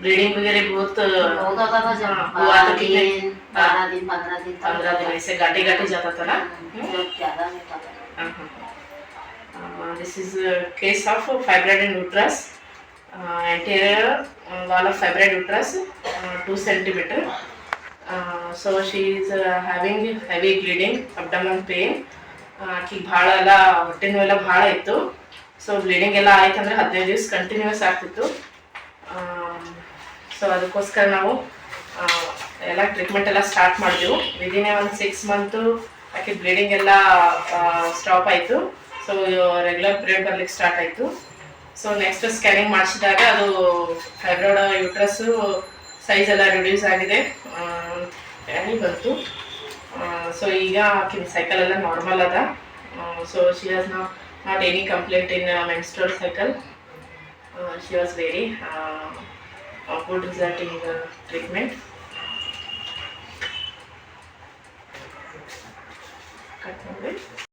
Bleeding वगैरह बहुत बहुत होता था जब हुआ तो कितने 12 दिन 15 दिन 15 दिन ऐसे गाटे गाटे जाता था ना जब ज़्यादा होता था। This is case of fibroid in uterus anterior wall of fibroid uterus 2 centimeter. So she is having heavy bleeding, abdominal pain. ಆಕಿ ಭಾಳ ಎಲ್ಲ ಹೊಟ್ಟೆ ನೋವೆಲ್ಲ ಭಾಳ ಇತ್ತು. ಸೊ ಬ್ಲೀಡಿಂಗ್ ಎಲ್ಲ ಆಯ್ತಂದ್ರೆ 15 ದಿವಸ ಕಂಟಿನ್ಯೂಸ್ ಆಗ್ತಿತ್ತು. ಸೊ ಅದಕ್ಕೋಸ್ಕರ ನಾವು ಎಲ್ಲ ಟ್ರೀಟ್ಮೆಂಟ್ ಎಲ್ಲ ಸ್ಟಾರ್ಟ್ ಮಾಡಿದೆವು. ವಿದಿನ್ ಒಂದು 6 ಮಂತು ಆಕೆ ಬ್ಲೀಡಿಂಗ್ ಎಲ್ಲ ಸ್ಟಾಪ್ ಆಯಿತು. ಸೊ ರೆಗ್ಯುಲರ್ ಪೀರಿಯಡ್ ಬರ್ಲಿಕ್ಕೆ ಸ್ಟಾರ್ಟ್ ಆಯಿತು. ಸೊ ನೆಕ್ಸ್ಟ್ ಸ್ಕ್ಯಾನಿಂಗ್ ಮಾಡಿಸಿದಾಗ ಅದು ಫೈಬ್ರಾಯ್ಡ್ ಯೂಟ್ರಸ್ಸು ಸೈಜ್ ಎಲ್ಲ ರಿಡ್ಯೂಸ್ ಆಗಿದೆ ಸ್ಕ್ಯಾನಿಂಗ್ ಬಂತು. ಸೊ ಈಗ ಆಕಿನ ಸೈಕಲ್ ಎಲ್ಲ ನಾರ್ಮಲ್ ಅದ. So she has not any complaint in menstrual cycle. She was very good result in the treatment.